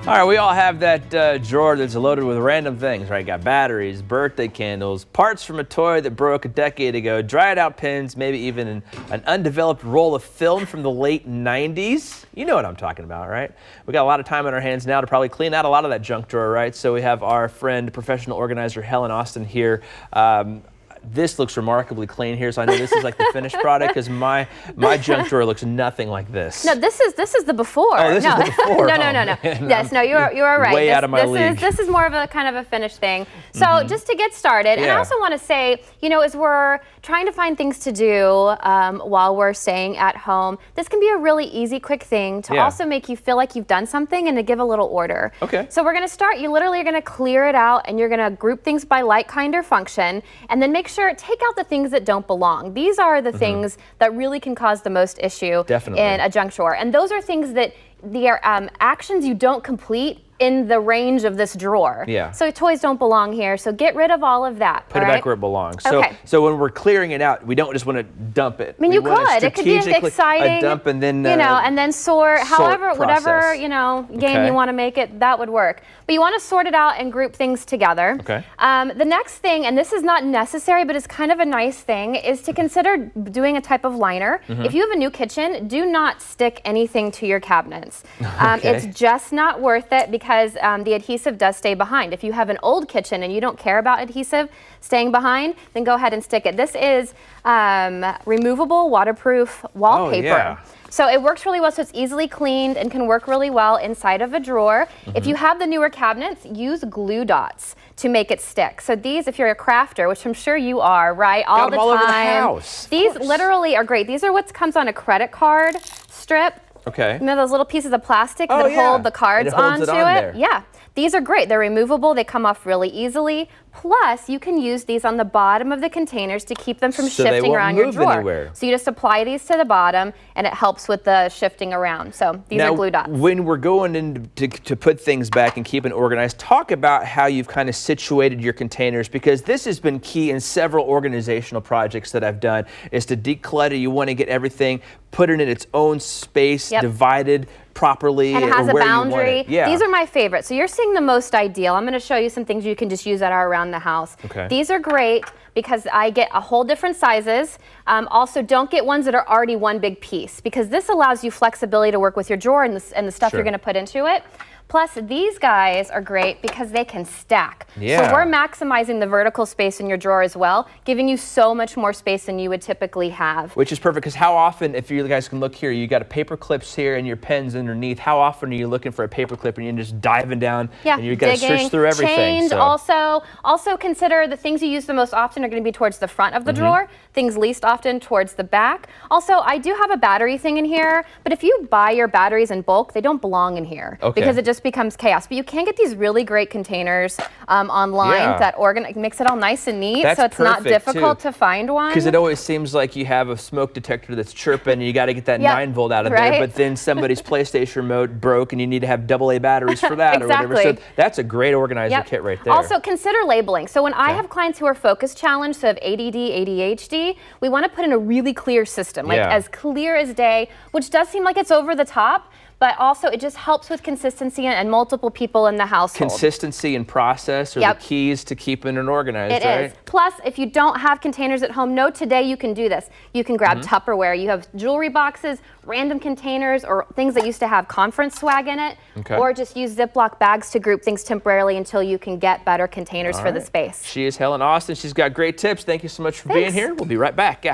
All right, we all have that drawer that's loaded with random things, right? Got batteries, birthday candles, parts from a toy that broke a decade ago, dried out pins, maybe even an undeveloped roll of film from the late 90s. You know what I'm talking about, right? We got a lot of time on our hands now to probably clean out a lot of that junk drawer, right? So we have our friend, professional organizer Helen Austen here. This looks remarkably clean here, so I know this is like the finished product because my junk drawer looks nothing like this. No, this is the before. Oh, this is the before. No. Yes, no, you are right. Way out of my league. This is more of a kind of a finished thing. So just to get started, and I also want to say, you know, as we're trying to find things to do while we're staying at home, this can be a really easy, quick thing to also make you feel like you've done something and to give a little order. Okay. So we're going to start. You literally are going to clear it out, and you're going to group things by like, kind, or function, and then make sure take out the things that don't belong. These are the things that really can cause the most issue in a junk drawer, and those are things that the actions you don't complete in the range of this drawer. Yeah. So toys don't belong here. So get rid of all of that. Put it back where it belongs. Okay. So when we're clearing it out, we don't just want to dump it. I mean, you could. It could be exciting. A dump and then you know, and then sort. However, whatever game you want to make it, that would work. But you want to sort it out and group things together. Okay. The next thing, and this is not necessary, but it's kind of a nice thing, is to consider doing a type of liner. If you have a new kitchen, do not stick anything to your cabinets. It's just not worth it because the adhesive does stay behind. If you have an old kitchen and you don't care about adhesive staying behind, then go ahead and stick it. This is removable waterproof wallpaper. Oh, yeah. So it works really well, so it's easily cleaned and can work really well inside of a drawer. If you have the newer cabinets, use glue dots to make it stick. So these, if you're a crafter, which I'm sure you are, right, all the time. All over the house. These literally are great. These are what comes on a credit card strip. Okay. You know those little pieces of plastic that hold the cards onto it? Yeah. These are great. They're removable. They come off really easily. Plus, you can use these on the bottom of the containers to keep them from shifting around your drawer. Anywhere. So you just apply these to the bottom, and it helps with the shifting around. So these are glue dots. When we're going in to put things back and keep it organized, talk about how you've kind of situated your containers, because this has been key in several organizational projects that I've done, is to declutter. You want to get everything, put it in its own space, divided properly, and it has a boundary. Yeah. These are my favorite. So you're seeing the most ideal. I'm going to show you some things you can just use that are around the house. Okay. These are great because I get a whole different sizes. Also, don't get ones that are already one big piece, because this allows you flexibility to work with your drawer and the stuff you're going to put into it. Plus, these guys are great because they can stack. Yeah. So we're maximizing the vertical space in your drawer as well, giving you so much more space than you would typically have. Which is perfect, because how often, if you guys can look here, you got a paper clips here and your pens underneath. How often are you looking for a paper clip and you're just diving down and you got to search through everything? Change. Also consider the things you use the most often are going to be towards the front of the drawer, things least often towards the back. Also, I do have a battery thing in here, but if you buy your batteries in bulk, they don't belong in here because it just becomes chaos. But you can get these really great containers online that mix it all nice and neat, so it's not difficult to find one. Because it always seems like you have a smoke detector that's chirping and you got to get that 9-volt out of there, but then somebody's PlayStation remote broke and you need to have AA batteries for that or whatever. So that's a great organizer kit right there. Also consider labeling. So when I have clients who are focus challenged, so have ADD, ADHD, we want to put in a really clear system, like as clear as day, which does seem like it's over the top, but also it just helps with consistency and multiple people in the household. Consistency and process are the keys to keeping it organized, right? It is. Plus, if you don't have containers at home, today you can do this. You can grab Tupperware. You have jewelry boxes, random containers, or things that used to have conference swag in it, or just use Ziploc bags to group things temporarily until you can get better containers for the space. She is Helen Austen. She's got great tips. Thank you so much for being here. We'll be right back.